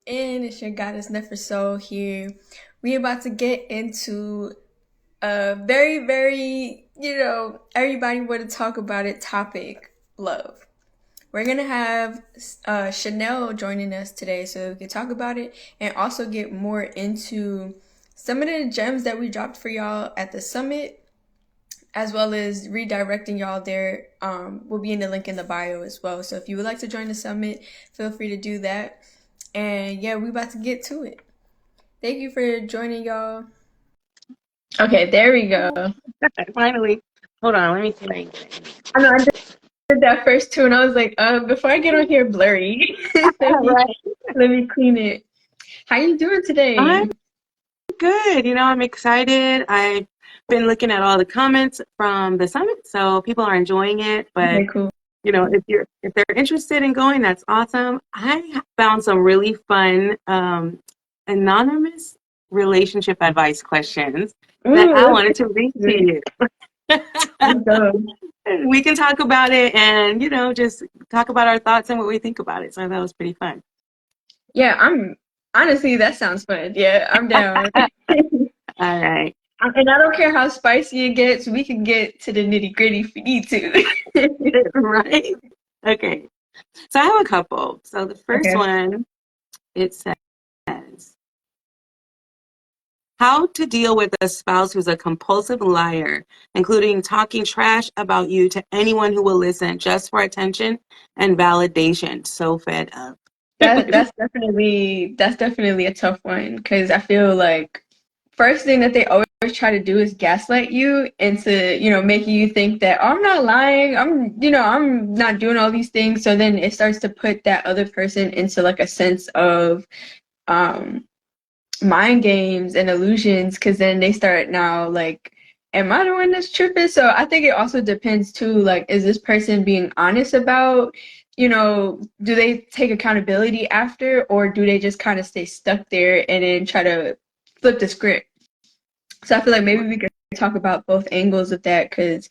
And it's your goddess Nefer Soul here. We're about to get into a very, very, everybody want to talk about it topic, love. We're gonna have Chanel joining us today so we can talk about it and also get more into some of the gems that we dropped for y'all at the summit, as well as redirecting y'all there. Will be in the link in the bio as well. So if you would like to join the summit, feel free to do that. And yeah, we about to get to it. Thank you for joining, y'all. Okay, there we go. Finally. Hold on, let me see. I know I did that first too, and I was like, before I get on here blurry, let me Right. let me clean it. How you doing today? I'm good. I'm excited. I've been looking at all the comments from the summit, so people are enjoying it. But Okay, cool. if they're interested in going, that's awesome. I found some really fun anonymous relationship advice questions that I Ooh, wanted to read to let's you. go. We can talk about it and just talk about our thoughts and what we think about it. So that was pretty fun. Yeah, I'm honestly that sounds fun. Yeah, I'm down. All right. And I don't care how spicy it gets, we can get to the nitty gritty if we need to. Right? Okay. So I have a couple. So the first Okay. one, it says, how to deal with a spouse who's a compulsive liar, including talking trash about you to anyone who will listen just for attention and validation. So fed up. That's definitely a tough one because I feel like first thing that they always try to do is gaslight you into making you think that, oh, I'm not lying, I'm not doing all these things. So then it starts to put that other person into like a sense of um mind games and illusions because then they start now like, am I the one that's tripping? So I think it also depends too, like, is this person being honest about, do they take accountability after, or do they just kind of stay stuck there and then try to flip the script? So I feel like maybe we could talk about both angles of that because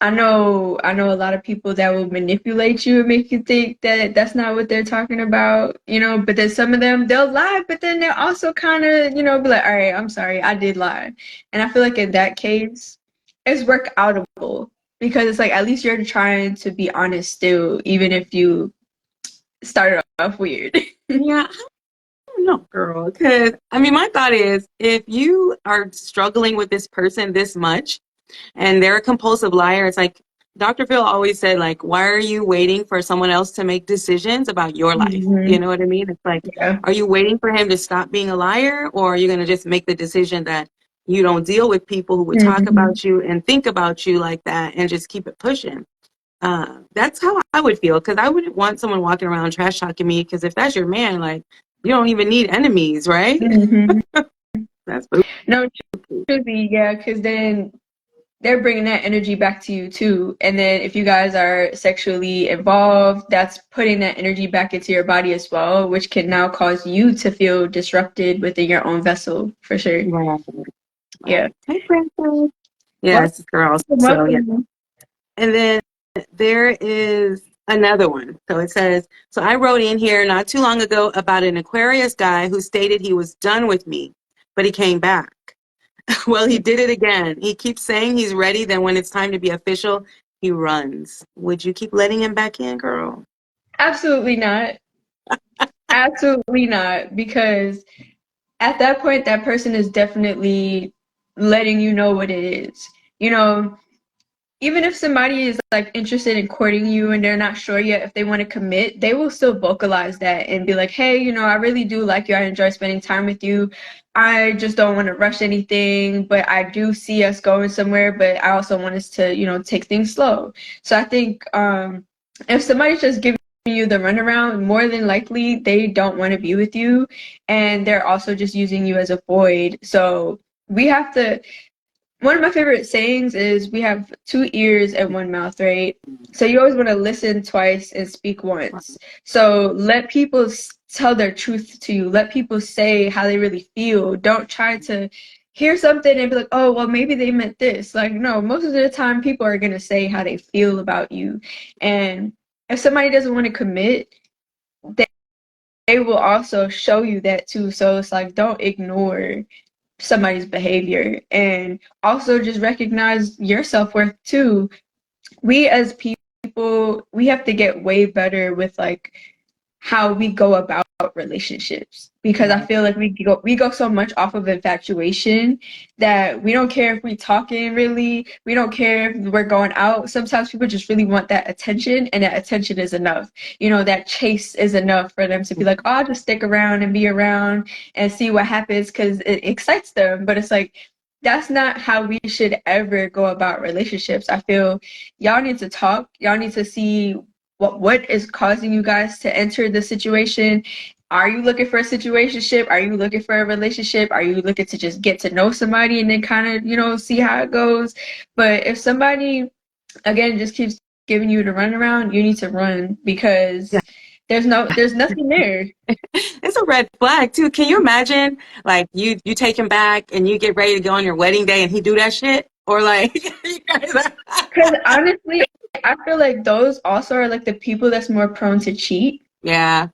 I know a lot of people that will manipulate you and make you think that that's not what they're talking about, but then some of them they'll lie, but then they'll also kind of, be like, all right, I'm sorry, I did lie. And I feel like in that case, it's work outable because it's like at least you're trying to be honest still, even if you started off weird. Yeah, I don't know, girl. Because, my thought is if you are struggling with this person this much, and they're a compulsive liar. It's like Dr. Phil always said, like, why are you waiting for someone else to make decisions about your life? You Hmm. know what I mean? It's like, Yeah. are you waiting for him to stop being a liar, or are you going to just make the decision that you don't deal with people who would talk Hmm. about you and think about you like that and just keep it pushing? That's how I would feel, because I wouldn't want someone walking around trash talking me, because if that's your man, like, you don't even need enemies, right? Hmm. That's No, truly, yeah, because then they're bringing that energy back to you too. And then if you guys are sexually involved, that's putting that energy back into your body as well, which can now cause you to feel disrupted within your own vessel for sure. right. Yeah. Right. Hey, Princess. Yes, Welcome, girls. So yeah. welcome. And then there is another one. So it says, so I wrote in here not too long ago about an Aquarius guy who stated he was done with me, but he came back. Well, he did it again. He keeps saying he's ready. Then when it's time to be official, he runs. Would you keep letting him back in, girl? Absolutely not. Absolutely not. Because at that point, that person is definitely letting you know what it is. You know, even if somebody is like interested in courting you and they're not sure yet if they want to commit, they will still vocalize that and be like, hey, I really do like you. I enjoy spending time with you. I just don't want to rush anything, but I do see us going somewhere, but I also want us to, take things slow. So I think if somebody's just giving you the runaround, more than likely they don't want to be with you and they're also just using you as a void. So we have to one of my favorite sayings is we have two ears and one mouth, right? So you always want to listen twice and speak once. So let people tell their truth to you. Let people say how they really feel. Don't try to hear something and be like, oh, well, maybe they meant this. Like, no, most of the time people are going to say how they feel about you. And if somebody doesn't want to commit, they will also show you that too. So it's like, don't ignore somebody's behavior, and also just recognize your self-worth too. We as people, we have to get way better with like how we go about relationships, because I feel like we go so much off of infatuation that we don't care if we talking, really, we don't care if we're going out. Sometimes people just really want that attention, and that attention is enough. That chase is enough for them to be like, oh, I'll just stick around and be around and see what happens because it excites them. But it's like, that's not how we should ever go about relationships. I feel y'all need to talk. Y'all need to see what is causing you guys to enter the situation. Are you looking for a situationship? Are you looking for a relationship? Are you looking to just get to know somebody and then kind of, see how it goes? But if somebody, again, just keeps giving you the runaround, you need to run, Yeah. because there's nothing there. It's a red flag too. Can you imagine, like, you take him back and you get ready to go on your wedding day and he do that shit? Or like, you guys Because honestly, I feel like those also are like the people that's more prone to cheat. yeah,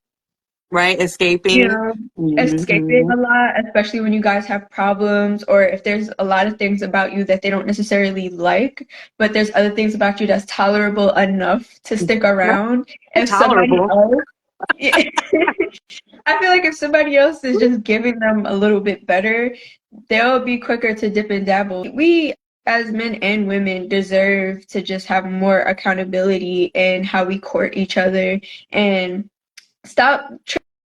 right, you escaping. know, escaping Hmm. a lot, especially when you guys have problems, or if there's a lot of things about you that they don't necessarily like, but there's other things about you that's tolerable enough to stick Right, around. If somebody tolerable. else, I feel like if somebody else is just giving them a little bit better, they'll be quicker to dip and dabble. We, as men and women, deserve to just have more accountability in how we court each other, and stop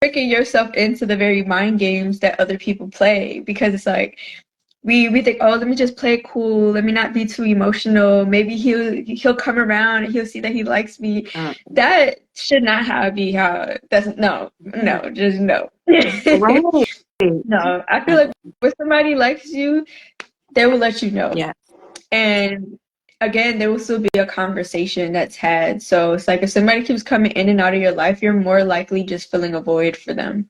tricking yourself into the very mind games that other people play, because it's like we think, oh, let me just play it cool, let me not be too emotional, maybe he'll come around and he'll see that he likes me. Uh, That should not be how. That's no, just no. right. No, I feel like when somebody likes you, they will let you know. Yeah, And again, there will still be a conversation that's had. So it's like, if somebody keeps coming in and out of your life, you're more likely just filling a void for them.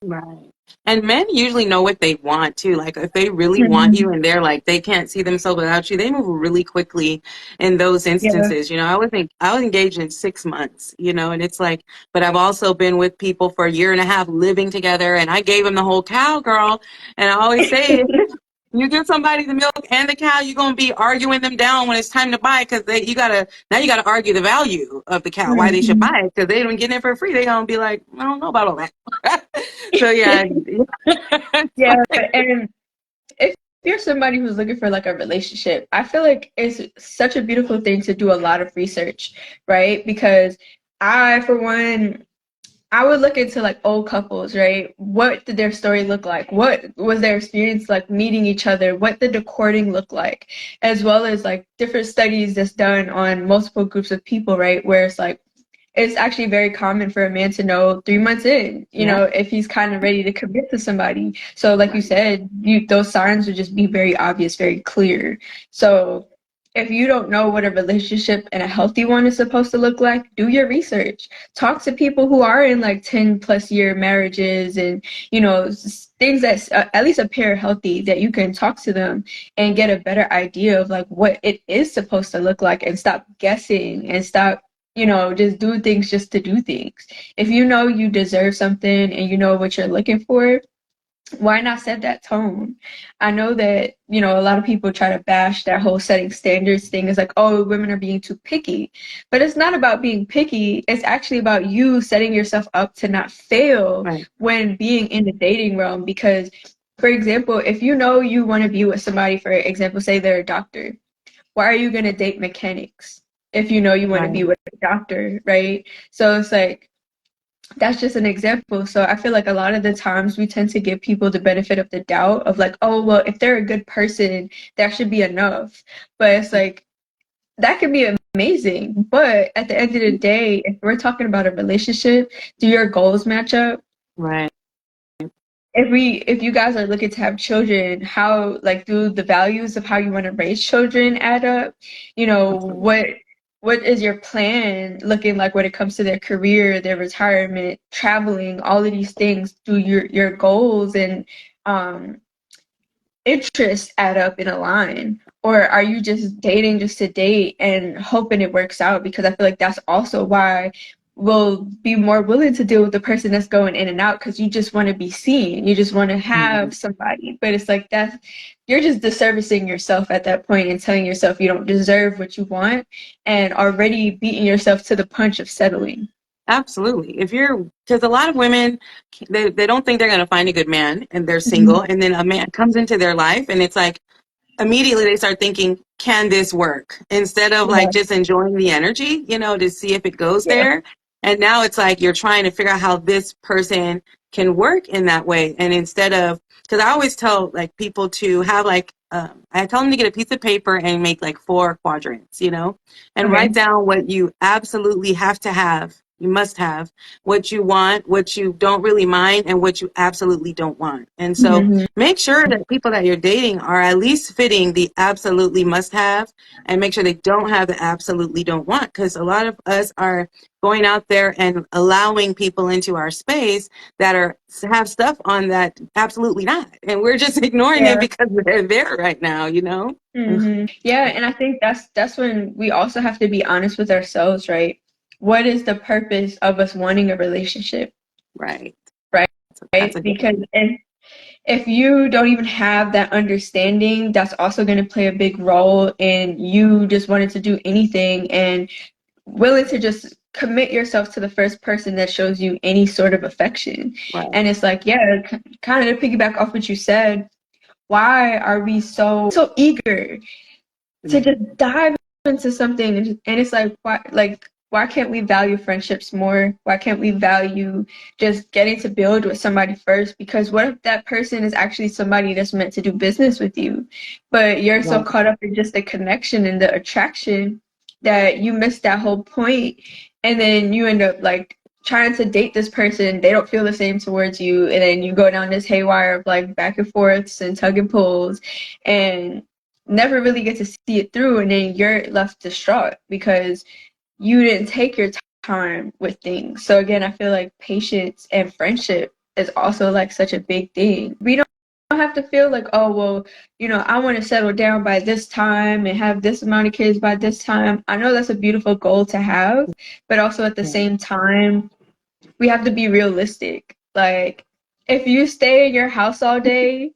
right. And men usually know what they want too. Like if they really want you Mhm. and they're like they can't see themselves without you, they move really quickly in those Yeah. instances. I was engaged in 6 months, and it's like, but I've also been with people for a year and a half living together, and I gave them the whole cowgirl. And I always say, you give somebody the milk and the cow, you're gonna be arguing them down when it's time to buy, because you gotta argue the value of the cow, why they should Mhm. buy it, because they don't get it for free. They gonna be like, I don't know about all that. So yeah, it's Yeah, like, and if you're somebody who's looking for like a relationship, I feel like it's such a beautiful thing to do a lot of research, right? Because for one, I would look into like old couples, right? What did their story look like? What was their experience like meeting each other? What did the courting look like? As well as like different studies that's done on multiple groups of people, right? Where it's like, it's actually very common for a man to know 3 months in, yeah, if he's kind of ready to commit to somebody. So like you right, said, those signs would just be very obvious, very clear. So if you don't know what a relationship and a healthy one is supposed to look like, do your research. Talk to people who are in like 10 plus year marriages, and, things that at least appear healthy, that you can talk to them and get a better idea of like what it is supposed to look like, and stop guessing and stop just do things just to do things. If you know you deserve something and you know what you're looking for, why not set that tone? I know that, a lot of people try to bash that whole setting standards thing. Is like, oh, women are being too picky. But it's not about being picky. It's actually about you setting yourself up to not fail right, when being in the dating realm. Because, for example, if you know you want to be with somebody, for example, say they're a doctor, why are you going to date mechanics if you know you want to right, be with a doctor, right? So it's like, that's just an example. So I feel like a lot of the times we tend to give people the benefit of the doubt of like, oh, well, if they're a good person, that should be enough. But it's like, that could be amazing. But at the end of the day, if we're talking about a relationship, do your goals match up? right. If you guys are looking to have children, how, like, do the values of how you want to raise children add up? Absolutely. What is your plan looking like when it comes to their career, their retirement, traveling, all of these things? Do your goals and um interests add up in a line? Or are you just dating just to date and hoping it works out? Because I feel like that's also why will be more willing to deal with the person that's going in and out because you just want to be seen. You just want to have Mhm. somebody. But it's like that you're just disservicing yourself at that point and telling yourself you don't deserve what you want and already beating yourself to the punch of settling. Absolutely. If you're, because a lot of women, they don't think they're going to find a good man and they're Mhm. single. And then a man comes into their life and it's like, immediately they start thinking, can this work? Instead of like Yeah. just enjoying the energy, to see if it goes Yeah. there. And now it's like you're trying to figure out how this person can work in that way. And instead of, because I always tell like people to have like, I tell them to get a piece of paper and make like 4 quadrants, and write Okay. down what you absolutely have to have. You must have what you want, what you don't really mind, and what you absolutely don't want. And so Mhm. make sure that people that you're dating are at least fitting the absolutely must have, and make sure they don't have the absolutely don't want. Because a lot of us are going out there and allowing people into our space that are have stuff on that absolutely not. And we're just ignoring them Yeah. because they're there right now. Yeah, and I think that's when we also have to be honest with ourselves, right? What is the purpose of us wanting a relationship, Right. right? That's a good Because one. if you don't even have that understanding, that's also going to play a big role in you just wanting to do anything and willing to just commit yourself to the first person that shows you any sort of affection. Right. And it's like, yeah, kind of to piggyback off what you said, why are we so eager to Mhm. just dive into something and it's like why can't we value friendships more? Why can't we value just getting to build with somebody first? Because what if that person is actually somebody that's meant to do business with you, but you're so Right. caught up in just the connection and the attraction that you miss that whole point, and then you end up like trying to date this person, they don't feel the same towards you, and then you go down this haywire of like back and forths and tug and pulls and never really get to see it through, and then you're left distraught because you didn't take your time with things. So again, I feel like patience and friendship is also like such a big thing. We don't have to feel like, oh well, I want to settle down by this time and have this amount of kids by this time. I know that's a beautiful goal to have, but also at the Right. same time we have to be realistic. Like if you stay in your house all day,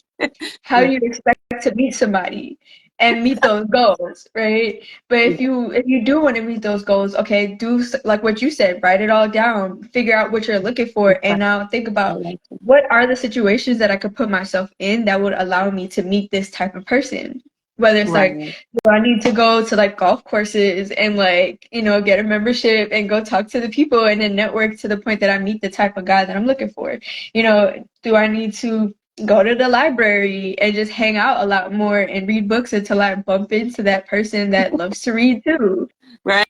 how do Right. you expect to meet somebody and meet those goals, right? But if Yeah. you do want to meet those goals, okay, like what you said, write it all down, figure out what you're looking for, and now think I about like it. what are the situations that I could put myself in that would allow me to meet this type of person. Whether it's like, Right. do I need to go to like golf courses and like, get a membership and go talk to the people and then network to the point that I meet the type of guy that I'm looking for? Do I need to go to the library and just hang out a lot more and read books until I bump into that person that loves to read too? Right.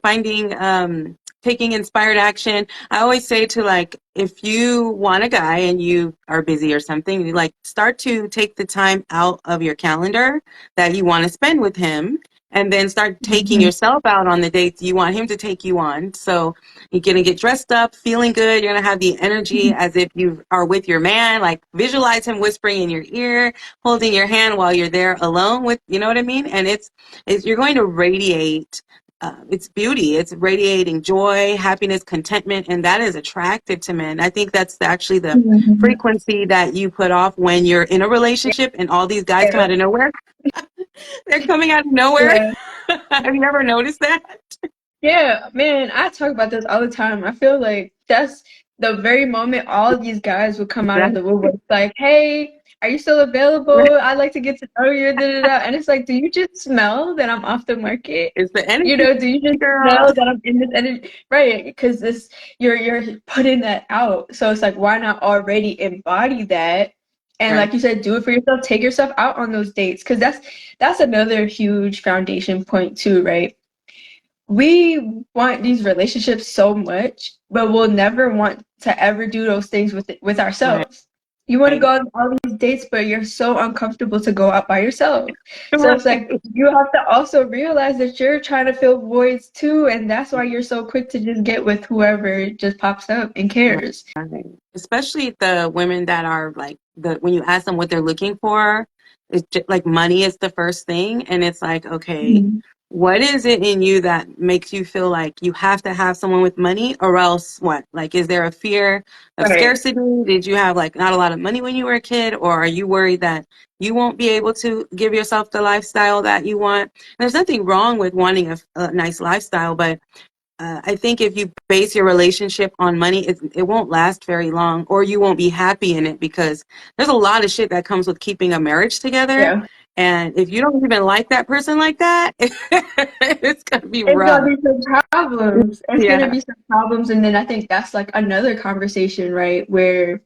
Finding taking inspired action. I always say to like if you want a guy and you are busy or something, you like start to take the time out of your calendar that you want to spend with him, and then start taking Mhm. yourself out on the dates you want him to take you on. So you're gonna get dressed up, feeling good, you're gonna have the energy as if you are with your man, like visualize him whispering in your ear, holding your hand while you're there alone with, you know what I mean? And it's you're going to radiate it's beauty. It's radiating joy, happiness, contentment, and that is attractive to men. I think that's actually the Mhm. frequency that you put off when you're in a relationship and all these guys come Yeah, out of nowhere. They're coming out of nowhere. yeah. Have you ever noticed that? Yeah, man, I talk about this all the time. I feel like that's the very moment all of these guys will come out of the Exactly. woodwork, like, "Hey, are you still available? I'd like to get to know you." Da, da, da. And it's like, do you just smell that I'm off the market? It's the energy, Do you just girl. smell that I'm in this energy? Right, because this you're putting that out. So it's like, why not already embody that? And Right, like you said, do it for yourself. Take yourself out on those dates, because that's another huge foundation point too, right? We want these relationships so much, but we'll never want to ever do those things with right, ourselves. You want to go right, on all these dates, but you're so uncomfortable to go out by yourself. So it's like right. you have to also realize that you're trying to fill voids too, and that's why you're so quick to just get with whoever just pops up and cares. Right. Especially the women that are like the when you ask them what they're looking for, it's just, like money is the first thing, and it's like okay, Mhm. What is it in you that makes you feel like you have to have someone with money, or else what? Like, is there a fear of Right. scarcity? Did you have like not a lot of money when you were a kid, or are you worried that you won't be able to give yourself the lifestyle that you want? There's nothing wrong with wanting a nice lifestyle, but I think if you base your relationship on money, it won't last very long, or you won't be happy in it, because there's a lot of shit that comes with keeping a marriage together. Yeah. And if you don't even like that person like that, it's gonna be It's gonna rough. be some problems. It's gonna Yeah, be some problems, and then I think that's like another conversation, right? Where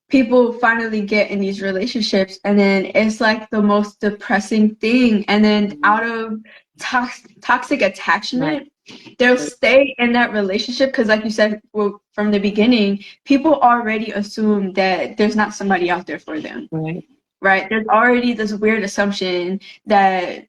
people finally get in these relationships, and then it's like the most depressing thing. And then out of toxic right, attachment, they'll stay in that relationship because, like you said, well, from the beginning, people already assume that there's not somebody out there for them, right. right? There's already this weird assumption that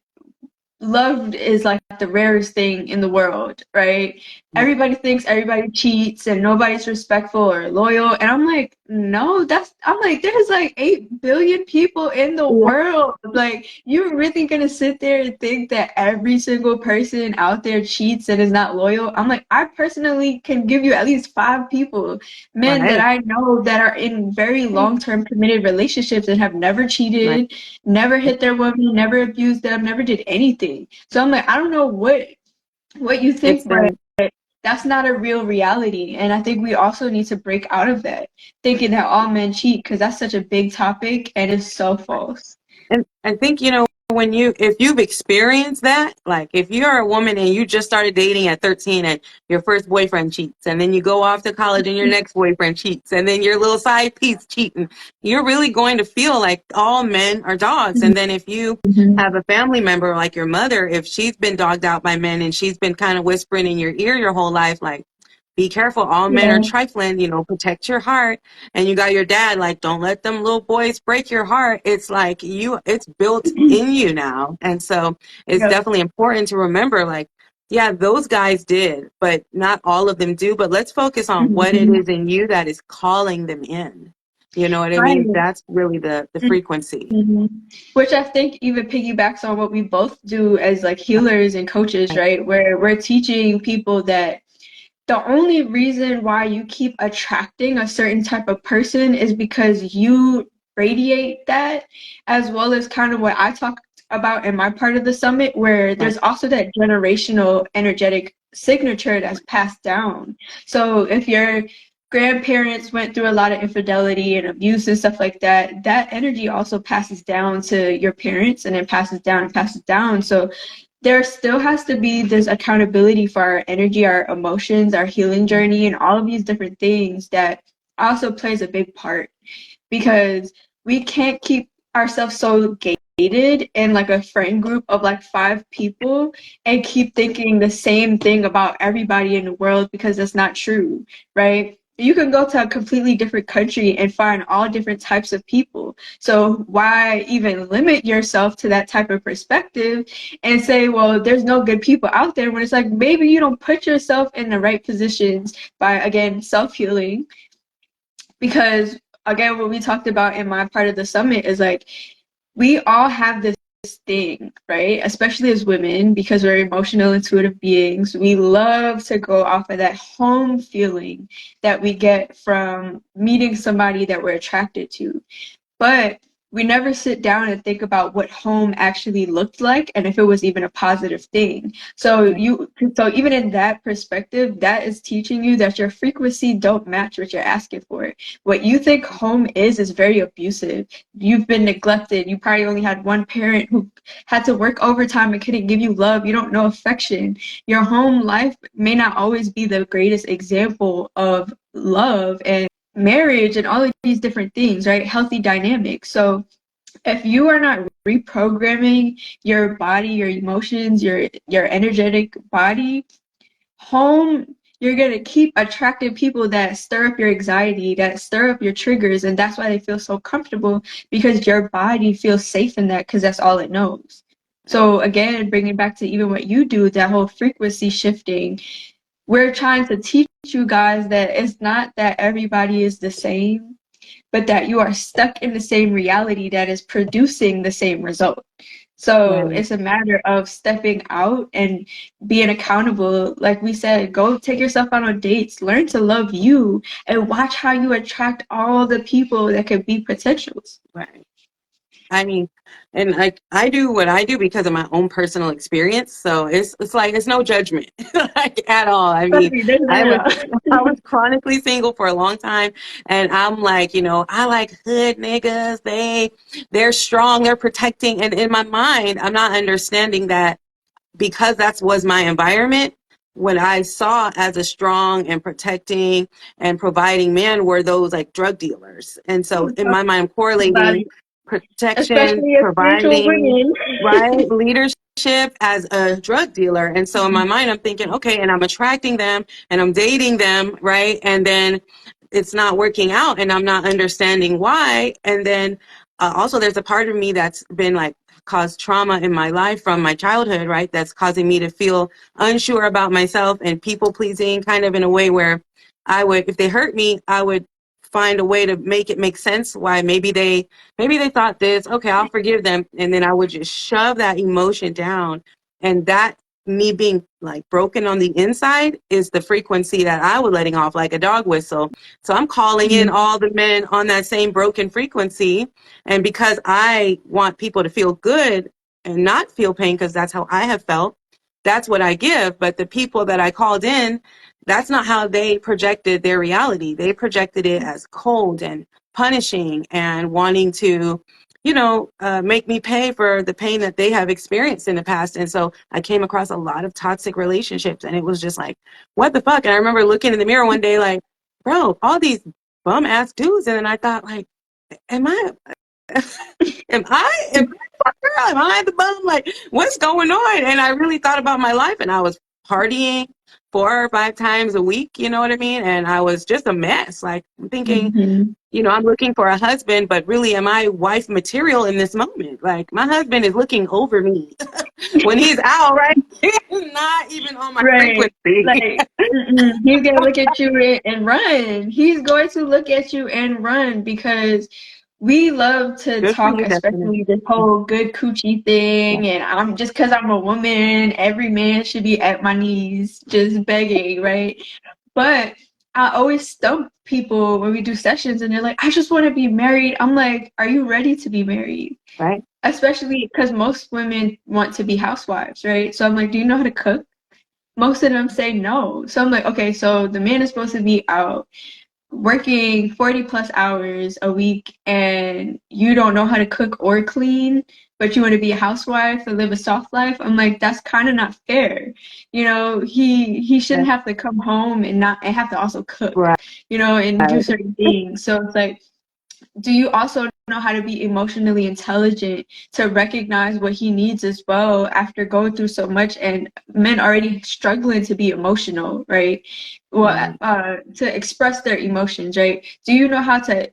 love is like the rarest thing in the world, right? Right. Everybody thinks everybody cheats and nobody's respectful or loyal. And I'm like, no, I'm like, there's like 8 billion people in the Yeah, world. Like, you're really gonna sit there and think that every single person out there cheats and is not loyal? I'm like, I personally can give you at least 5 people, men that right, I know that are in very long-term committed relationships and have never right. cheated, never hit their woman, never abused them, never did anything. So I'm like, I don't know what you It's think, but the that's not a real reality. And I think we also need to break out of that, thinking that all men cheat, because that's such a big topic and it's so false. And I think, when if you've experienced that, like if you're a woman and you just started dating at 13 and your first boyfriend cheats, and then you go off to college and your next boyfriend cheats, and then your little side piece cheating, you're really going to feel like all men are dogs. And then if you Mhm. have a family member like your mother, if she's been dogged out by men and she's been kind of whispering in your ear your whole life, like, be careful, all men are Yeah, trifling, protect your heart. And you got your dad like, don't let them little boys break your heart. It's like it's built in you now. And so it's yeah. definitely important to remember, like, yeah, those guys did, but not all of them do. But let's focus on what it Mhm. is in you that is calling them in. You know what I Right. mean? That's really the frequency. Mhm. Which I think even piggybacks on what we both do as like healers and coaches, Right, right? Where we're teaching people that the only reason why you keep attracting a certain type of person is because you radiate that, as well as kind of what I talked about in my part of the summit, where right, there's also that generational energetic signature that's passed down. So if your grandparents went through a lot of infidelity and abuse and stuff like that, that energy also passes down to your parents and then passes down and passes down. So there still has to be this accountability for our energy, our emotions, our healing journey, and all of these different things that also plays a big part, because we can't keep ourselves so gated in like a friend group of like 5 people and keep thinking the same thing about everybody in the world, because that's not true, right? You can go to a completely different country and find all different types of people. So why even limit yourself to that type of perspective and say, well, there's no good people out there, when it's like maybe you don't put yourself in the right positions by, again, self-healing. Because again, what we talked about in my part of the summit is like, we all have this thing, right? Especially as women, because we're emotional, intuitive beings. We love to go off of that home feeling that we get from meeting somebody that we're attracted to. But we never sit down and think about what home actually looked like and if it was even a positive thing. right, So even in that perspective, that is teaching you that your frequency don't match what you're asking for. What you think home is very abusive. You've been neglected. You probably only had one parent who had to work overtime and couldn't give you love. You don't know affection. Your home life may not always be the greatest example of love and marriage and all of these different things, right? Healthy dynamics. So if you are not reprogramming your body, your emotions, your energetic body, home, you're gonna keep attracting people that stir up your anxiety, that stir up your triggers, and that's why they feel so comfortable, because your body feels safe in that, because that's all it knows. right. So again, bringing back to even what you do, that whole frequency shifting, we're trying to teach you guys that it's not that everybody is the same, but that you are stuck in the same reality that is producing the same result. So Right. it's a matter of stepping out and being accountable. Like we said, go take yourself out on dates, learn to love you, and watch how you attract all the people that could be potentials. Right. I mean, and like I do what I do because of my own personal experience. So it's like it's no judgment like at all. I Trust mean, me, there's I none was at I all. was chronically single for a long time, and I'm like, I like hood niggas. They're strong, they're protecting, and in my mind, I'm not understanding that because that was my environment. What I saw as a strong and protecting and providing man were those like drug dealers. And so in my mind, I'm About correlating it, protection, especially as spiritual providing, women. right, leadership as a drug dealer. And so in my mind, I'm thinking, okay, and I'm attracting them and I'm dating them, right? And then it's not working out and I'm not understanding why. And then also there's a part of me that's been like caused trauma in my life from my childhood, right? That's causing me to feel unsure about myself and people pleasing kind of in a way where I would, if they hurt me, I would find a way to make it make sense why maybe they thought this, okay, I'll forgive them. And then I would just shove that emotion down. And that me being like broken on the inside is the frequency that I was letting off like a dog whistle. So I'm calling in all the men on that same broken frequency. And because I want people to feel good and not feel pain, because that's how I have felt, that's what I give. But the people that I called in, that's not how they projected their reality. They projected it as cold and punishing and wanting to, make me pay for the pain that they have experienced in the past. And so I came across a lot of toxic relationships and it was just like, what the fuck? And I remember looking in the mirror one day like, bro, all these bum ass dudes. And then I thought like, am I am I the girl? Am I the bum? Like, what's going on? And I really thought about my life and I was partying 4 or 5 times a week, you know what I mean? And I was just a mess. Like I'm thinking, Mhm. I'm looking for a husband, but really am I wife material in this moment? Like my husband is looking over me when he's out, right? He's not even on my Right. frequency. Like, he's gonna look at you and run. He's going to look at you and run because we love to Good for talk, you, definitely. especially this whole good coochie Yeah, thing. And I'm just because I'm a woman, every man should be at my knees just begging, right? But I always stump people when we do sessions and they're like, I just want to be married. I'm like, are you ready to be married? right. Especially because most women want to be housewives, right? So I'm like, do you know how to cook? Most of them say no. So I'm like, okay, so the man is supposed to be out working 40 plus hours a week and you don't know how to cook or clean, but you want to be a housewife and live a soft life. I'm like, that's kind of not fair. He shouldn't Right. have to come home and have to also cook, Right. and do certain things. So it's like, do you also know how to be emotionally intelligent to recognize what he needs as well after going through so much and men already struggling to be emotional, right? Well, Right. to express their emotions, right? Do you know how to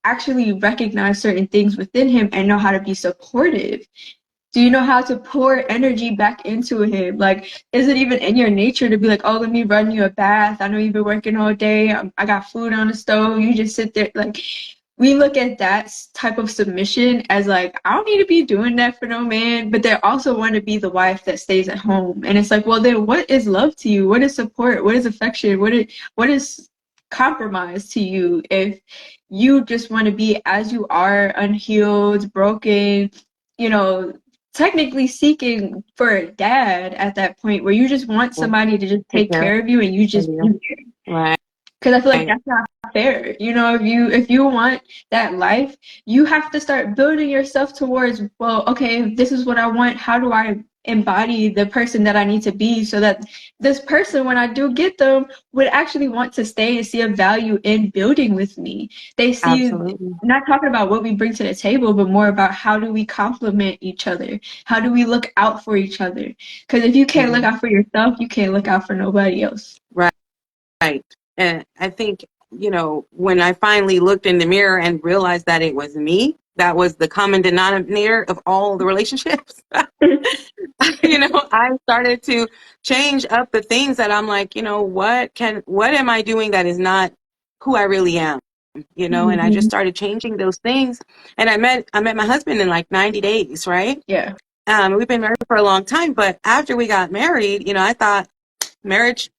actually recognize certain things within him and know how to be supportive? Do you know how to pour energy back into him? Like, is it even in your nature to be like, oh, let me run you a bath? I know you've been working all day. I got food on the stove. You just sit there. Like, we look at that type of submission as like, I don't need to be doing that for no man. But they also want to be the wife that stays at home. And it's like, well, then what is love to you? What is support? What is affection? What is compromise to you if you just want to be as you are, unhealed, broken, you know, technically seeking for a dad at that point where you just want Yeah. somebody to just Take take care care of you and you of just be you. there. Right. Because I feel like that's not fair. If you want that life, you have to start building yourself towards, well, okay, if this is what I want, how do I embody the person that I need to be so that this person, when I do get them, would actually want to stay and see a value in building with me. They see, Absolutely. not talking about what we bring to the table, but more about how do we complement each other? How do we look out for each other? Because if you can't look Mhm. out for yourself, you can't look out for nobody else. Right. Right. And I think, when I finally looked in the mirror and realized that it was me, that was the common denominator of all the relationships. I started to change up the things that I'm like, what am I doing that is not who I really am? And I just Mhm. started changing those things. And I met my husband in like 90 days, right? Yeah. We've been married for a long time, but after we got married, I thought marriage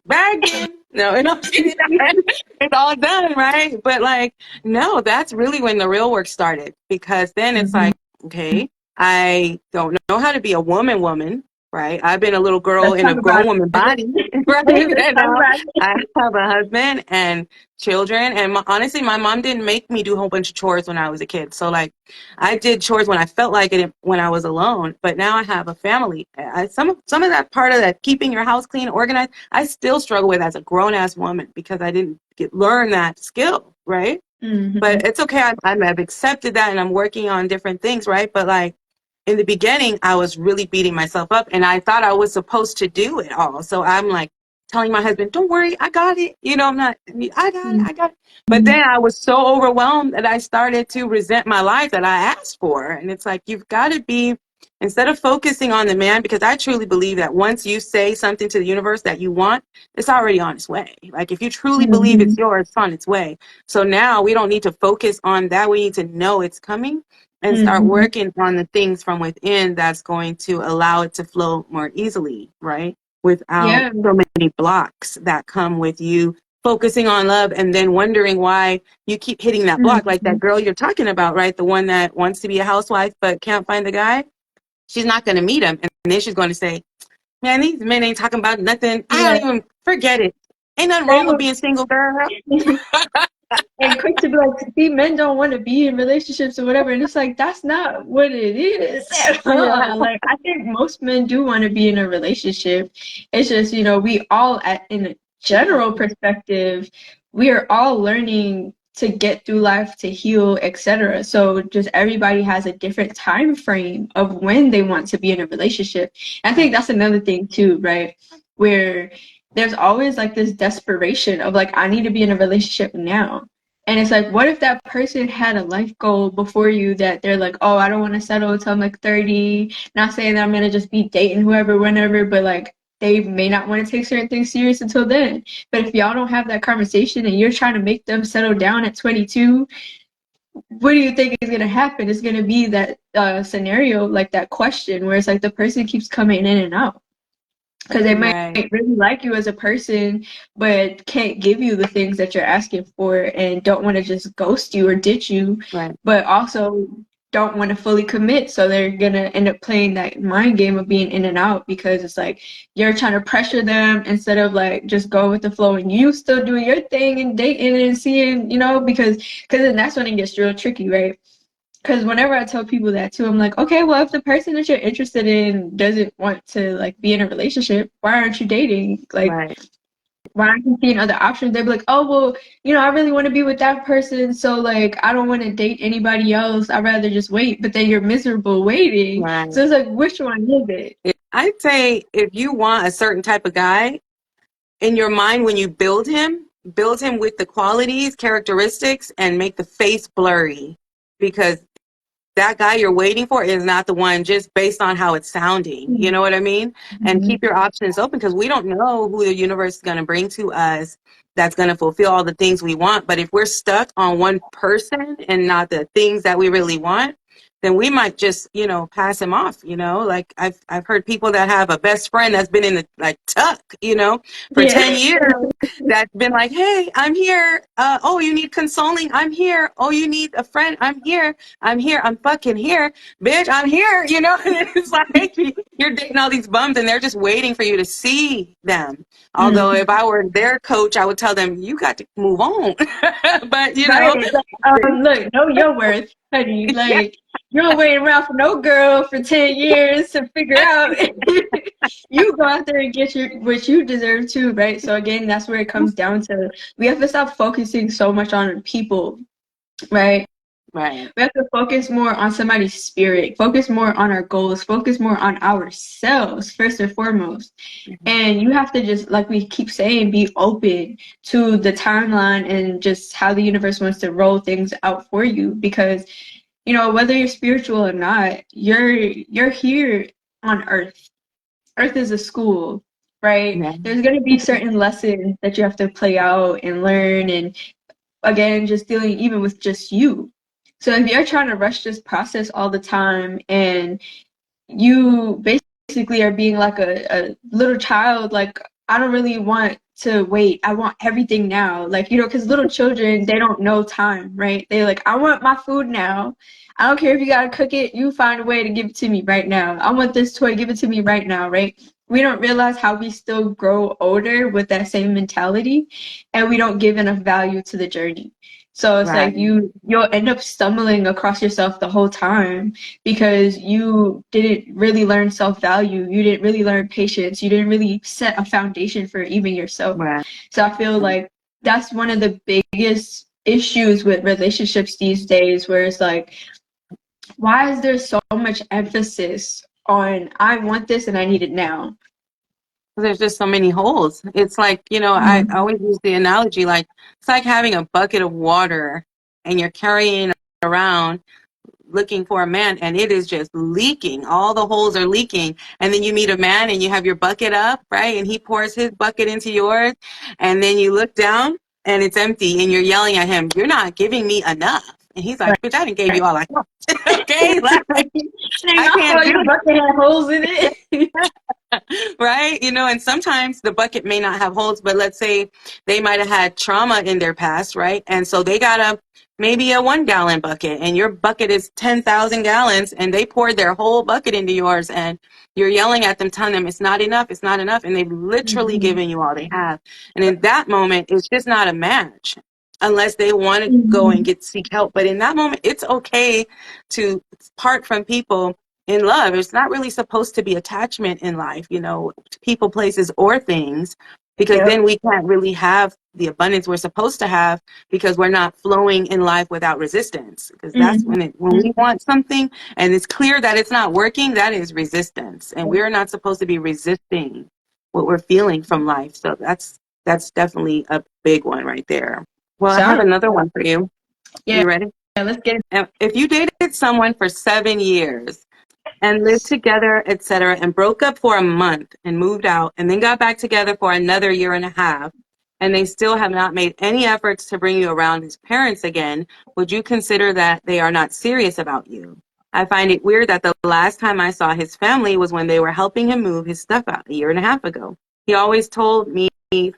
bagging. No, it's all done, right? But like, no, that's really when the real work started, because then it's Mhm. like, okay, I don't know how to be a woman, right? I've been a little girl Let's in talk a about grown woman it. body, right? Let's And talk now about it. I have a husband and children. And honestly, my mom didn't make me do a whole bunch of chores when I was a kid. So like, I did chores when I felt like it when I was alone. But now I have a family. Some of that part of that keeping your house clean, organized, I still struggle with as a grown ass woman because I didn't learn that skill, right? But Mhm. it's okay. I've accepted that and I'm working on different things, right? But like in the beginning, I was really beating myself up and I thought I was supposed to do it all. So I'm like telling my husband, don't worry, I got it. I'm not, I got it. But Mhm. then I was so overwhelmed that I started to resent my life that I asked for. And it's like, you've got to be, instead of focusing on the man, because I truly believe that once you say something to the universe that you want, it's already on its way. Like if you truly believe it's Mhm. yours, it's on its way. So now we don't need to focus on that. We need to know it's coming and start Mhm. working on the things from within that's going to allow it to flow more easily, right? Without Yeah. so many blocks that come with you focusing on love and then wondering why you keep hitting that block. Like that Mhm. girl you're talking about, right? The one that wants to be a housewife but can't find the guy. She's not going to meet him. And then she's going to say, man, these men ain't talking about nothing. I don't Yeah. even forget it. Ain't nothing They wrong with will. being single, girl. And quick to be like, see, men don't want to be in relationships or whatever. And it's like, that's not what it is at all. Yeah. Like, I think most men do want to be in a relationship. It's just, we all, in a general perspective, we are all learning to get through life, to heal, etc. So just everybody has a different time frame of when they want to be in a relationship. I think Right. that's another thing too, right? Where there's always like this desperation of like, I need to be in a relationship now. And it's like, what if that person had a life goal before you that they're like, oh, I don't want to settle until I'm like 30. Not saying that I'm going to just be dating whoever, whenever, but like they may not want to take certain things serious until then. But if y'all don't have that conversation and you're trying to make them settle down at 22, what do you think is going to happen? It's going to be that scenario, like that question where it's like the person keeps coming in and out because they might Right. really like you as a person, but can't give you the things that you're asking for and don't want to just ghost you or ditch you, Right. but also don't want to fully commit. So they're going to end up playing that mind game of being in and out because it's like you're trying to pressure them instead of like just go with the flow and you still do your thing and dating and seeing, because then that's when it gets real tricky, right? Because whenever I tell people that too, I'm like, okay, well, if the person that you're interested in doesn't want to like be in a relationship, why aren't you dating? Like, Right. why aren't you seeing other options? They'd be like, oh, well, I really want to be with that person, so like, I don't want to date anybody else. I'd rather just wait. But then you're miserable waiting. So Right. it's like, which one is it? I'd say if you want a certain type of guy in your mind when you build him with the qualities, characteristics, and make the face blurry because that guy you're waiting for is not the one just based on how it's sounding. You know what I mean? And Mhm. keep your options open because we don't know who the universe is going to bring to us that's going to fulfill all the things we want. But if we're stuck on one person and not the things that we really want, then we might just, pass him off, like I've heard people that have a best friend that's been in the like tuck, for Yeah. 10 years that's been like, hey, I'm here. Oh, you need consoling? I'm here. Oh, you need a friend? I'm here. I'm here. I'm fucking here. Bitch, I'm here. And it's like you're dating all these bums and they're just waiting for you to see them. Although Mhm. if I were their coach, I would tell them, you got to move on. But, Right. Look, know your worth, honey. yeah, Like, you don't wait around for no girl for 10 years to figure out. You go out there and get what you deserve too, right? So again, that's where it comes down to we have to stop focusing so much on people, right? right. We have to focus more on somebody's spirit, focus more on our goals, focus more on ourselves first and foremost. Mhm. And you have to just, like we keep saying, be open to the timeline and just how the universe wants to roll things out for you. Because, whether you're spiritual or not, you're here on Earth. Earth is a school, right? Yeah, There's going to be certain lessons that you have to play out and learn. And again, just dealing even with just you. So if you're trying to rush this process all the time and you basically are being like a little child. Like, I don't really want to wait. I want everything now. Like, you know, because little children, they don't know time, right? They're like, I want my food now. I don't care if you gotta cook it, you find a way to give it to me right now. I want this toy, give it to me right now, right? We don't realize how we still grow older with that same mentality, and we don't give enough value to the journey. So it's Right. like you'll end up stumbling across yourself the whole time because you didn't really learn self-value. You didn't really learn patience. You didn't really set a foundation for even yourself. Right. So I feel like that's one of the biggest issues with relationships these days, where it's like, why is there so much emphasis on I want this and I need it now? There's just so many holes. It's like, I Mm-hmm. always use the analogy, like it's like having a bucket of water and you're carrying it around looking for a man and it is just leaking. All the holes are leaking. And then you meet a man and you have your bucket up, right? And he pours his bucket into yours. And then you look down and it's empty and you're yelling at him, "You're not giving me enough." And he's like, "Bitch, I didn't give you all I want." Okay? Like, Dang, I I can't thought do your bucket had holes in it. right? And sometimes the bucket may not have holes, but let's say they might have had trauma in their past, right? And so they got maybe a 1 gallon bucket and your bucket is 10,000 gallons and they poured their whole bucket into yours and you're yelling at them, telling them it's not enough, it's not enough. And they've literally Mm-hmm. given you all they have. And in that moment, it's just not a match unless they want to go and Mm-hmm. seek help. But in that moment, it's okay to part from people in love. It's not really supposed to be attachment in life, to people, places, or things, because Yep. then we can't really have the abundance we're supposed to have because we're not flowing in life without resistance. Because that's Mm-hmm. when we want something and it's clear that it's not working, that is resistance. And we're not supposed to be resisting what we're feeling from life. So that's definitely a big one right there. Well, I have Sound another one for you. yeah, You ready? let's get it. If you dated someone for 7 years and lived together, etc., and broke up for a month and moved out and then got back together for another year and a half, and they still have not made any efforts to bring you around his parents again, would you consider that they are not serious about you? I find it weird that the last time I saw his family was when they were helping him move his stuff out a year and a half ago. He always told me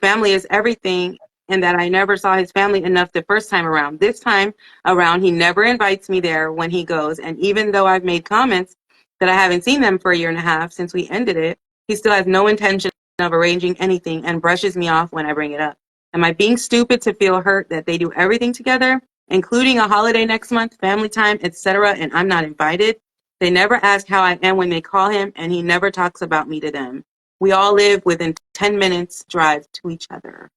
family is everything and that I never saw his family enough the first time around. This time around, he never invites me there when he goes, and even though I've made comments that I haven't seen them for a year and a half since we ended it, he still has no intention of arranging anything and brushes me off when I bring it up. Am I being stupid to feel hurt that they do everything together, including a holiday next month, family time, etc., and I'm not invited? They never ask how I am when they call him, and he never talks about me to them. We all live within 10 minutes drive to each other.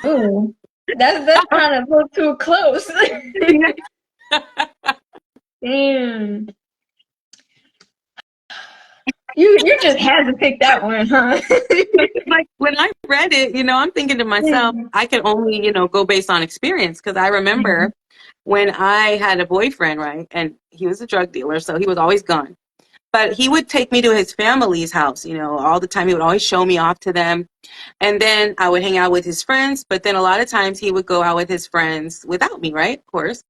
Ooh, that's kind of a little too close. Damn. You just had to pick that one, huh? Like when I read it, I'm thinking to myself, I can only, go based on experience. Because I remember when I had a boyfriend, right? And he was a drug dealer, so he was always gone. But he would take me to his family's house, all the time. He would always show me off to them. And then I would hang out with his friends. But then a lot of times he would go out with his friends without me, right? Of course.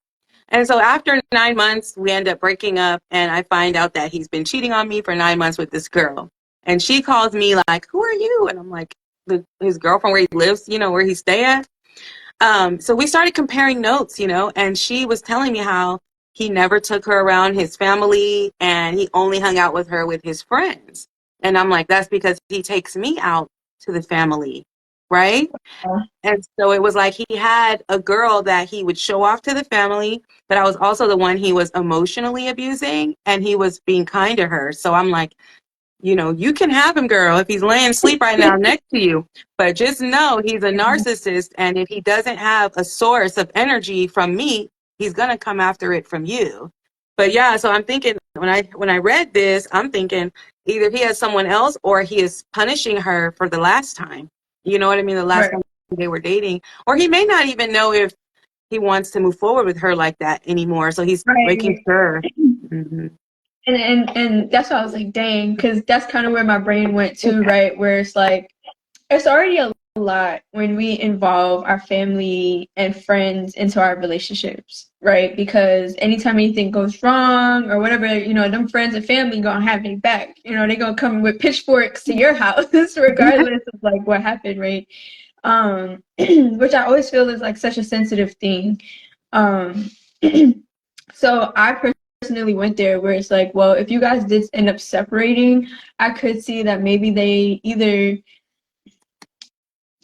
And so after 9 months, we end up breaking up, and I find out that he's been cheating on me for 9 months with this girl. And she calls me like, "Who are you?" And I'm like, his girlfriend where he lives, where he stay at. So we started comparing notes, and she was telling me how he never took her around his family and he only hung out with her with his friends. And I'm like, that's because he takes me out to the family, right? And so it was like he had a girl that he would show off to the family, but I was also the one he was emotionally abusing and he was being kind to her. So I'm like, you can have him, girl, if he's laying asleep right now next to you. But just know he's a narcissist. And if he doesn't have a source of energy from me, he's going to come after it from you. But yeah, so I'm thinking when I read this, I'm thinking either he has someone else or he is punishing her for the last time. You know what I mean? The last Right, time they were dating. Or he may not even know if he wants to move forward with her like that anymore. So he's making right. sure. Mm-hmm. And that's why I was like, dang, because that's kind of where my brain went to, right? Where it's like, it's already a lot when we involve our family and friends into our relationships, right? Because anytime anything goes wrong or whatever, them friends and family gonna have their back. They gonna come with pitchforks to your house, regardless of like what happened, right? Which I always feel is like such a sensitive thing. Um, so I personally went there where it's like, well, if you guys did end up separating, I could see that maybe they either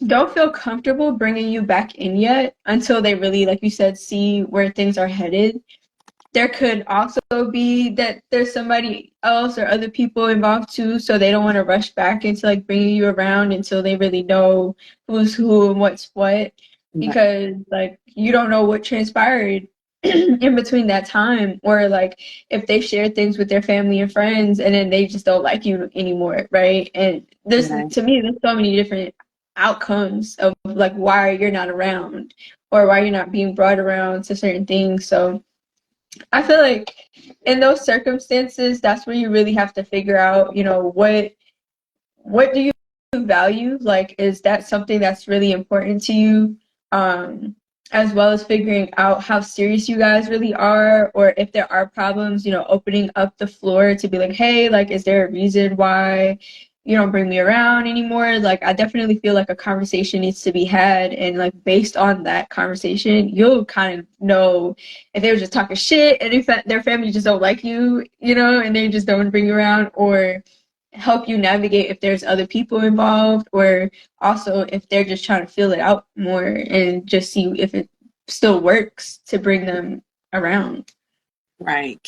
don't feel comfortable bringing you back in yet until they really, like you said, see where things are headed. There could also be that there's somebody else or other people involved too, so they don't want to rush back into like bringing you around until they really know who's who and what's what, because like you don't know what transpired in between that time, or like if they share things with their family and friends and then they just don't like you anymore, right? And there's Right. to me there's so many different outcomes of like why you're not around or why you're not being brought around to certain things. So I feel like in those circumstances, that's where you really have to figure out, what do you value? Like, is that something that's really important to you? As well as figuring out how serious you guys really are, or if there are problems, opening up the floor to be like, hey, like, is there a reason why you don't bring me around anymore? Like, I definitely feel like a conversation needs to be had, and like based on that conversation, you'll kind of know if they were just talking shit and if their family just don't like you, and they just don't want to bring you around, or help you navigate if there's other people involved, or also if they're just trying to feel it out more and just see if it still works to bring them around. Right.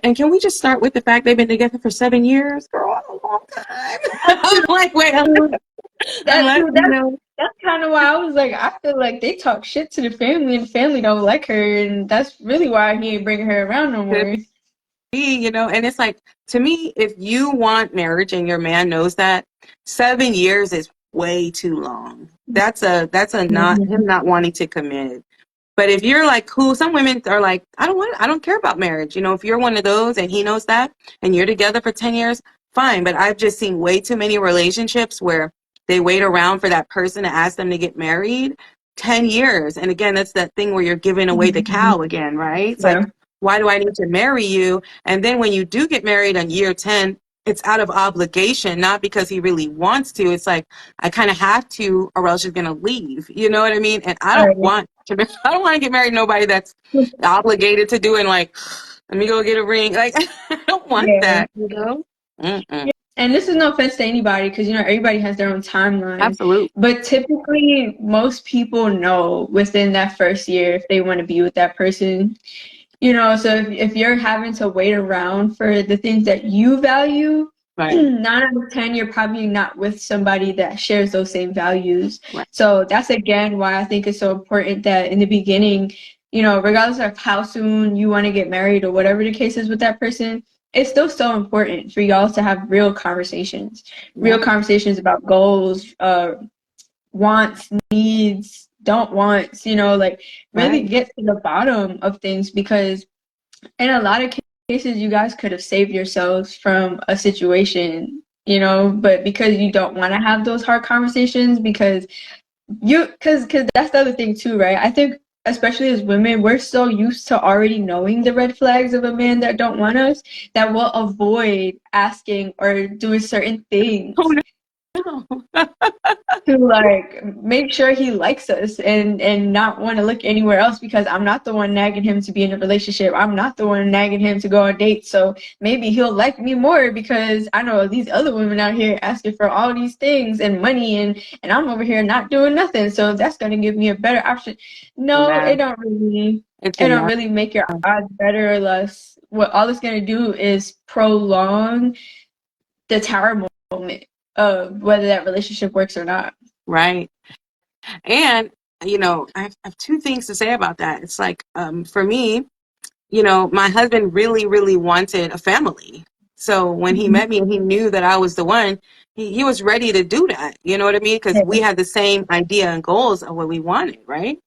And can we just start with the fact they've been together for 7 years? Girl, that's a long time. That's I'm true. like, wait, That's unless, true. That's kind of why I was like, I feel like they talk shit to the family and the family don't like her, and that's really why he ain't bringing her around no could more. be, and it's like, to me, if you want marriage and your man knows that, 7 years is way too long. That's a not him Mhm. not wanting to commit. But if you're like cool, some women are like, I don't care about marriage. If you're one of those and he knows that and you're together for 10 years, fine. But I've just seen way too many relationships where they wait around for that person to ask them to get married 10 years. And again, that's that thing where you're giving away the Mhm. cow again, right? It's Yeah. like, why do I need to marry you? And then when you do get married on year 10, it's out of obligation, not because he really wants to. It's like, I kind of have to, or else you're going to leave. You know what I mean? And All right. I don't want to get married to nobody that's obligated to doing like, let me go get a ring. Like, I don't want Yeah. that. Mm-mm. And this is no offense to anybody, because everybody has their own timeline. Absolutely. But typically, most people know within that first year if they want to be with that person. So if you're having to wait around for the things that you value, Right. 9 out of 10, you're probably not with somebody that shares those same values. Right. So that's again why I think it's so important that in the beginning, regardless of how soon you want to get married or whatever the case is with that person, it's still so important for y'all to have real Yeah. conversations about goals, wants, needs, don't wants, like really Right. get to the bottom of things, because in a lot of cases you guys could have saved yourselves from a situation, but because you don't want to have those hard conversations, because that's the other thing too, right? I think especially as women, we're so used to already knowing the red flags of a man that don't want us, that we'll avoid asking or doing certain Oh, things no. to like make sure he likes us and not want to look anywhere else, because I'm not the one nagging him to be in a relationship. I'm not the one nagging him to go on dates. So maybe he'll like me more because I know these other women out here asking for all these things and money, and I'm over here not doing nothing. So that's gonna give me a better option. It's a No, mess. It's a it don't mess. really make your odds better or less. What all it's gonna do is prolong the tower moment of whether that relationship works or not. Right. And, I have two things to say about that. It's like, for me, my husband really, really wanted a family. So when he Mhm. met me and he knew that I was the one, he was ready to do that. You know what I mean? Because we had the same idea and goals of what we wanted, right?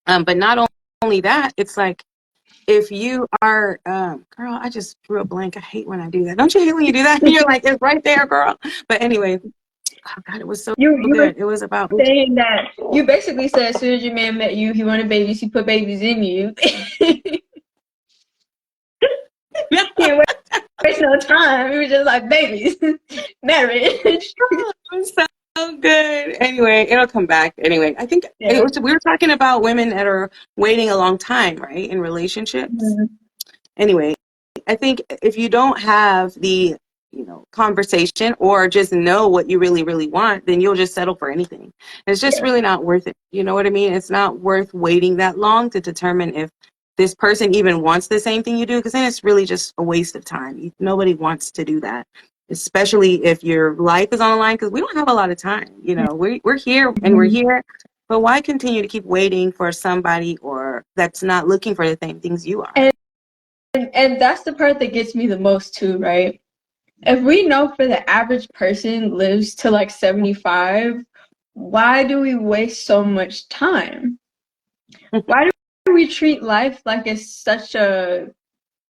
But not only that, it's like, if you are, girl, I just drew a blank. I hate when I do that. Don't you hate when you do that? You're like, it's right there, girl. But anyway, Oh God, it was so You were good. It was about saying that you basically said as soon as your man met you, he wanted babies, he put babies in you. Can't waste no time. It was just like babies, marriage. it was so good. Anyway, it'll come back. Anyway, I think Yeah. we were talking about women that are waiting a long time, right, in relationships. Mhm. Anyway, I think if you don't have the, conversation or just know what you really, really want, then you'll just settle for anything. It's just Yeah. really not worth it. You know what I mean? It's not worth waiting that long to determine if this person even wants the same thing you do, because then it's really just a waste of time. Nobody wants to do that, especially if your life is on the line, because we don't have a lot of time. We're here and we're Mhm. here, but why continue to keep waiting for somebody or that's not looking for the same things you are? And and that's the part that gets me the most too, right? If we know for the average person lives to like 75, why do we waste so much time? Why do we treat life like it's such a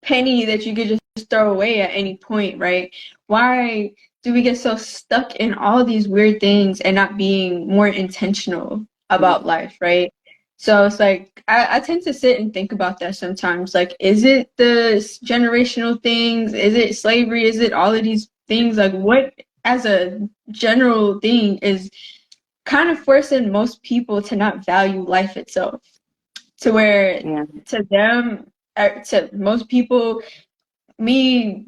penny that you could just throw away at any point, right? Why do we get so stuck in all these weird things and not being more intentional about life, right? So it's like I tend to sit and think about that sometimes. Like, is it the generational things? Is it slavery? Is it all of these things? Like, what as a general thing is kind of forcing most people to not value life itself, to where Yeah. to them, to most people, me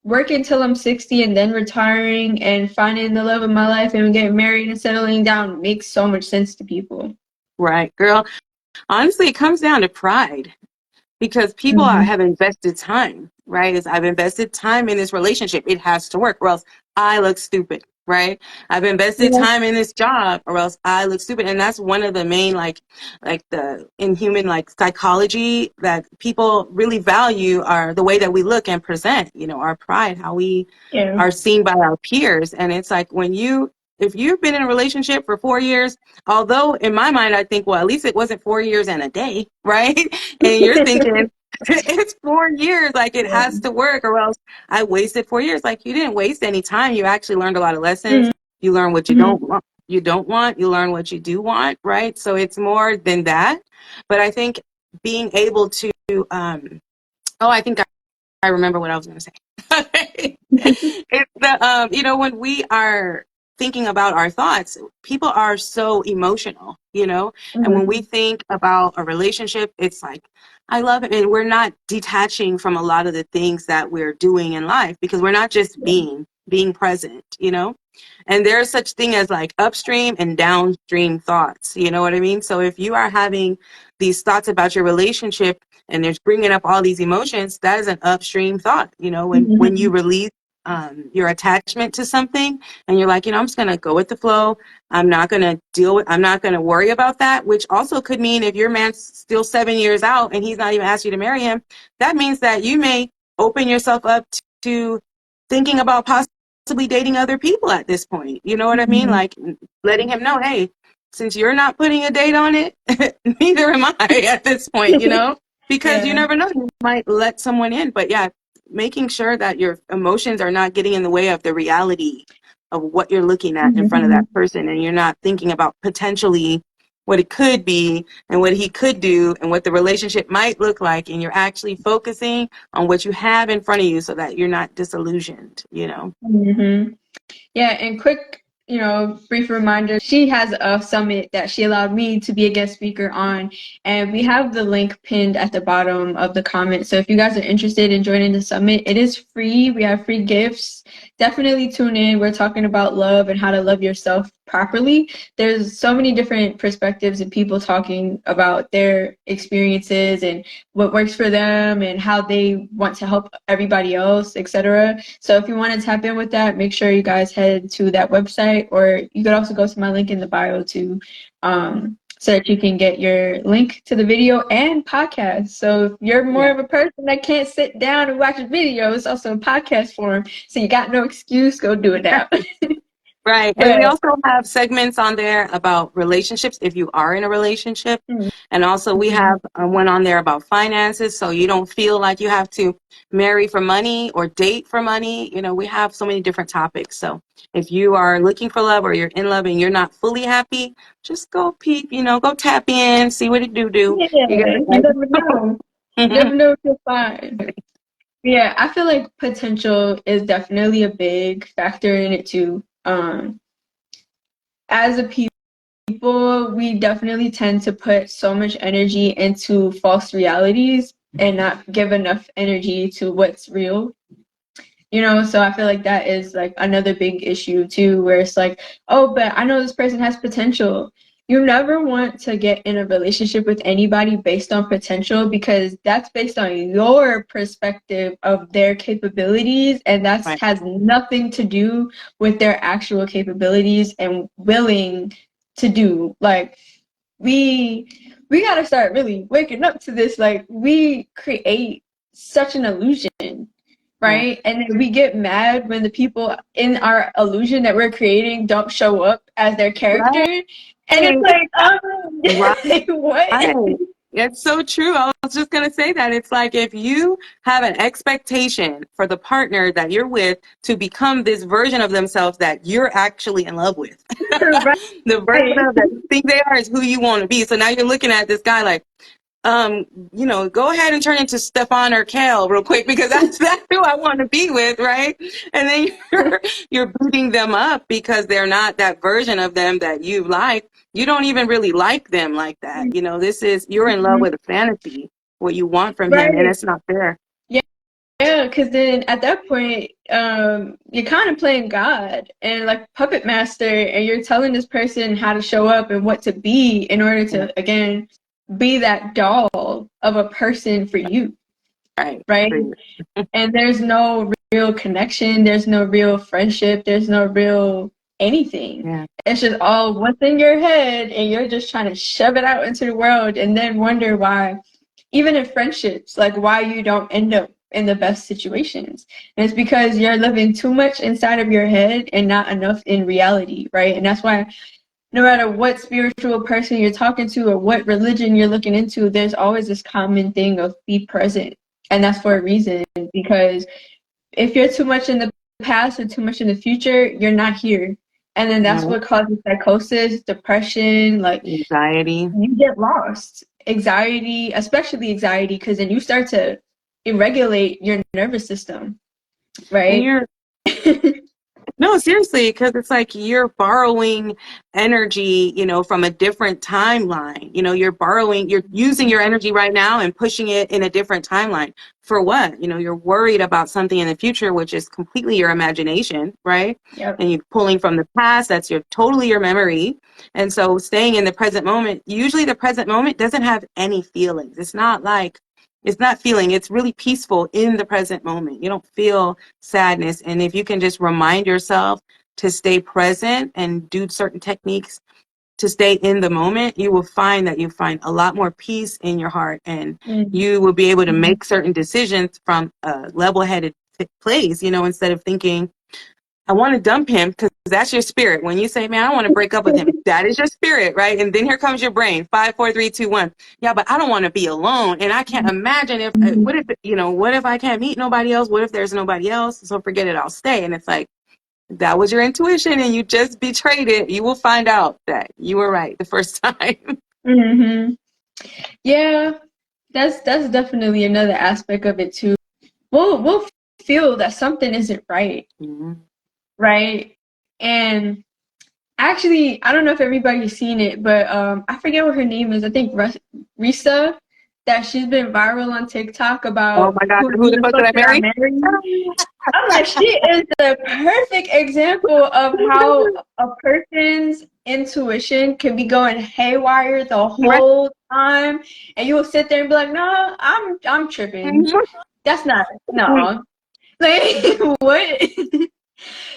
working till I'm 60 and then retiring and finding the love of my life and getting married and settling down makes so much sense to people. Right, girl. Honestly, it comes down to pride because people Mm-hmm. have invested time, right? I've invested time in this relationship. It has to work or else I look stupid, right? I've invested Yeah. time in this job or else I look stupid. And that's one of the main, like the in human, like psychology that people really value are the way that we look and present, our pride, how we Yeah. are seen by our peers. And it's like if you've been in a relationship for 4 years, although in my mind, I think, well, at least it wasn't 4 years and a day, right? And you're thinking, it's 4 years, like it has to work, or else I wasted 4 years. Like you didn't waste any time. You actually learned a lot of lessons. You learn what you Mm-hmm. don't want. You don't want. You learn what you do want, right? So it's more than that. But I think being able to, I think I remember what I was going to say. It's when we are thinking about our thoughts, people are so emotional. And when we Mm-hmm. think about a relationship, it's like, I love it. And we're not detaching from a lot of the things that we're doing in life because we're not just being present. And there's such thing as like upstream and downstream thoughts. You know what I mean? So if you are having these thoughts about your relationship and there's bringing up all these emotions, that is an upstream thought. When you Mm-hmm. release your attachment to something and you're like, I'm just going to go with the flow. I'm not going to worry about that, which also could mean if your man's still 7 years out and he's not even asked you to marry him, that means that you may open yourself up to thinking about possibly dating other people at this point. You know what I mean? Mm-hmm. Like letting him know, hey, since you're not putting a date on it, neither am I at this point, because you Yeah. never know, you might let someone in. But yeah, making sure that your emotions are not getting in the way of the reality of what you're looking at in front of Mm-hmm. that person. And you're not thinking about potentially what it could be and what he could do and what the relationship might look like. And you're actually focusing on what you have in front of you so that you're not disillusioned. Mm-hmm. Yeah, and quick, brief reminder, she has a summit that she allowed me to be a guest speaker on, and we have the link pinned at the bottom of the comment. So if you guys are interested in joining the summit, it is free. We have free gifts. Definitely tune in. We're talking about love and how to love yourself properly. There's so many different perspectives and people talking about their experiences and what works for them and how they want to help everybody else, etc. So if you want to tap in with that, make sure you guys head to that website, or you could also go to my link in the bio too, so that you can get your link to the video and podcast. So if you're more Yeah. of a person that can't sit down and watch a video, it's also a podcast form. So you got no excuse, go do it now. Right. And But we also have segments on there about relationships if you are in a relationship. And also we mhm. have one on there about finances. So you don't feel like you have to marry for money or date for money. You know, we have so many different topics. So if you are looking for love or you're in love and you're not fully happy, just go peep, you know, go tap in, see what it do. Yeah, You got you never know. You it. never know what you'll find. Yeah, I feel like potential is definitely a big factor in it too. As a people, we definitely tend to put so much energy into false realities and not give enough energy to what's real. You know, so I feel like that is like another big issue too, where it's like, oh, but I know this person has potential. You never want to get in a relationship with anybody based on potential because that's based on your perspective of their capabilities, and that Right. has nothing to do with their actual capabilities and willing to do. Like we we got to start really waking up to this. Like we create such an illusion, Yeah. right? And then we get mad when the people in our illusion that we're creating don't show up as their character. And it's Right. like, Right. what? Right. It's so true. I was just going to say that. It's like if you have an expectation for the partner that you're with to become this version of themselves that you're actually in love with, the version Right. of that you think they are is who you want to be. So now you're looking at this guy like, you know, go ahead and turn into Stefan or Kel real quick because that's who I want to be with, right? And then you're beating them up because they're not that version of them that you like. You don't even really like them like that. You know, you're in love with a fantasy, what you want from him, and Right. it's not fair. Yeah, because then at that point, you're kind of playing God and like puppet master, and you're telling this person how to show up and what to be in order Yeah, to, again, be that doll of a person for you, right. right? And there's no real connection, there's no real friendship, there's no real anything. Yeah. It's just all what's in your head, and you're just trying to shove it out into the world and then wonder why, even in friendships, like why you don't end up in the best situations. And it's because you're living too much inside of your head and not enough in reality, right? And that's why no matter what spiritual person you're talking to or what religion you're looking into, there's always this common thing of be present. And that's for a reason, because if you're too much in the past or too much in the future, you're not here. And then that's No what causes psychosis, depression, like anxiety. you get lost. Anxiety, especially anxiety, because then you start to irregulate your nervous system, And right? you're No, seriously, because it's like you're borrowing energy, you know, from a different timeline. You know, you're using your energy right now and pushing it in a different timeline. For what? You know, you're worried about something in the future, which is completely your imagination, right? Yep. And you're pulling from the past, that's totally your memory. And so staying in the present moment, usually the present moment doesn't have any feelings. It's not feeling, it's really peaceful in the present moment. You don't feel sadness. And if you can just remind yourself to stay present and do certain techniques to stay in the moment, you will find that you find a lot more peace in your heart and Mm-hmm. you will be able to make certain decisions from a level-headed place, you know, instead of thinking, I want to dump him, because that's your spirit. When you say, man, I want to break up with him, that is your spirit, right? And then here comes your brain, 5, 4, 3, 2, 1. Yeah, but I don't want to be alone. And I can't imagine what if I can't meet nobody else? What if there's nobody else? So forget it, I'll stay. And it's like, that was your intuition and you just betrayed it. You will find out that you were right the first time. Mm-hmm. Yeah, that's definitely another aspect of it too. We'll feel that something isn't right, Mhm. right? And actually, I don't know if everybody's seen it, but I forget what her name is. I think Risa, that she's been viral on TikTok Oh about my God, who who the the fuck fuck did I did I marry? marry? I'm like, she is the perfect example of how a person's intuition can be going haywire the Right. whole time, and you will sit there and be like, "No, I'm tripping. That's not no." Like what?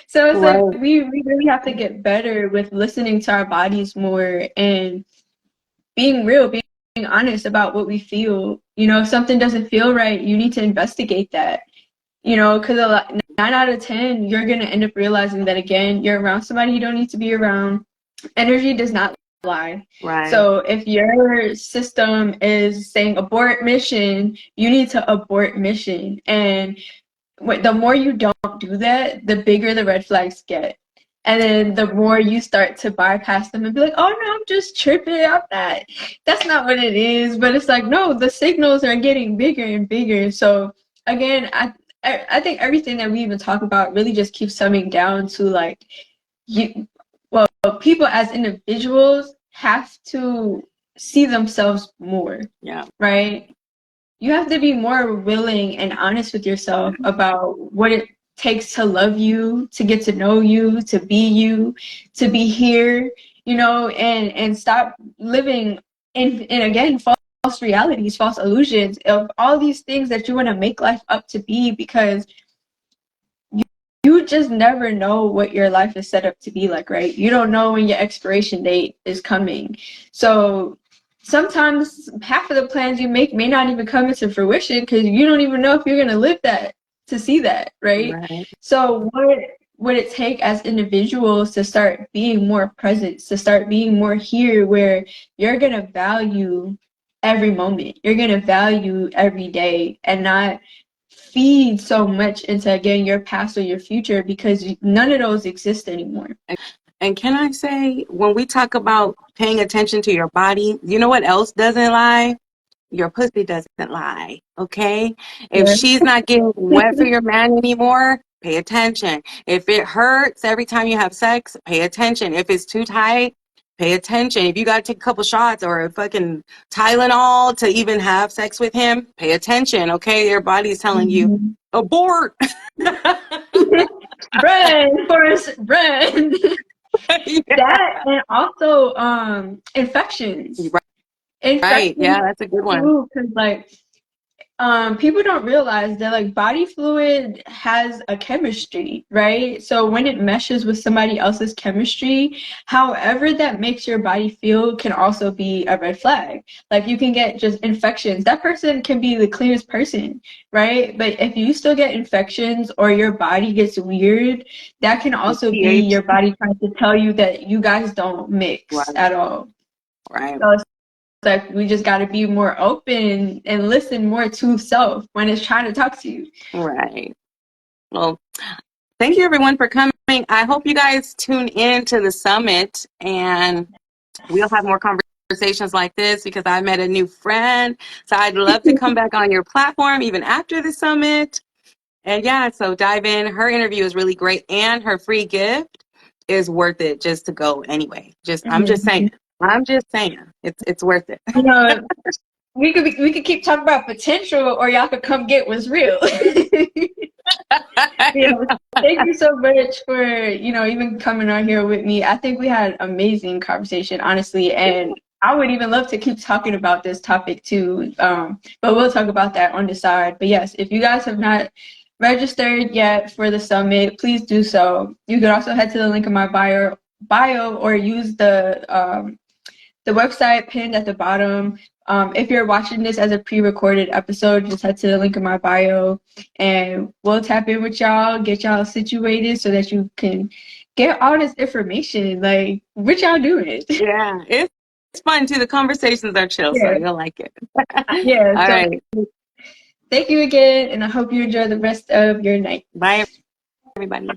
So it's like Right. we really have to get better with listening to our bodies more and being real, being honest about what we feel. You know, if something doesn't feel right, you need to investigate that. You know, because a lot out of 10, you're going to end up realizing that, again, you're around somebody you don't need to be around. Energy does not lie. Right. So if your system is saying abort mission, you need to abort mission. And the more you don't do that, the bigger the red flags get. And then the more you start to bypass them and be like, oh no, I'm just tripping. That's not what it is. But it's like, no, the signals are getting bigger and bigger. So again, I think everything that we even talk about really just keeps coming down to like, well, people as individuals have to see themselves more. Yeah. Right? You have to be more willing and honest with yourself about what it takes to love you, to get to know you, to be here, and stop living in again false realities, false illusions of all these things that you want to make life up to be, because you just never know what your life is set up to be like, right? You don't know when your expiration date is coming. So sometimes half of the plans you make may not even come into fruition because you don't even know if you're going to live that to see that, right? So what would it take as individuals to start being more present, to start being more here, where you're going to value every moment, you're going to value every day, and not feed so much into, again, your past or your future, because none of those exist anymore. And can I say, when we talk about paying attention to your body, you know what else doesn't lie? Your pussy doesn't lie, okay? If she's not getting wet for your man anymore, pay attention. If it hurts every time you have sex, pay attention. If it's too tight, pay attention. If you got to take a couple shots or a fucking Tylenol to even have sex with him, pay attention, okay? Your body's telling you, abort. Run, Forrest, run. Yeah. That, and also infections. Right. Yeah, that's a good one. Because like people don't realize that like body fluid has a chemistry, right? So when it meshes with somebody else's chemistry, however that makes your body feel can also be a red flag. Like you can get just infections. That person can be the cleanest person, right? But if you still get infections or your body gets weird, that can also be your body trying to tell you that you guys don't mix at all. Right. So like we just got to be more open and listen more to self when it's trying to talk to you. Right. Well, thank you everyone for coming. I hope you guys tune in to the summit, and we'll have more conversations like this, because I met a new friend. So I'd love to come back on your platform even after the summit. And yeah, so dive in. Her interview is really great, and her free gift is worth it just to go anyway. I'm just saying. It's worth it. You know, we could keep talking about potential, or y'all could come get what's real. Thank you so much for even coming on here with me. I think we had an amazing conversation, honestly, and I would even love to keep talking about this topic too. But we'll talk about that on the side. But yes, if you guys have not registered yet for the summit, please do so. You can also head to the link in my bio or use the website pinned at the bottom. If you're watching this as a pre-recorded episode, just head to the link in my bio and we'll tap in with y'all, get y'all situated so that you can get all this information. Like, what y'all doing? Yeah, it's fun too. The conversations are chill, so you'll like it. Yeah. All right. Thank you again, and I hope you enjoy the rest of your night. Bye, everybody.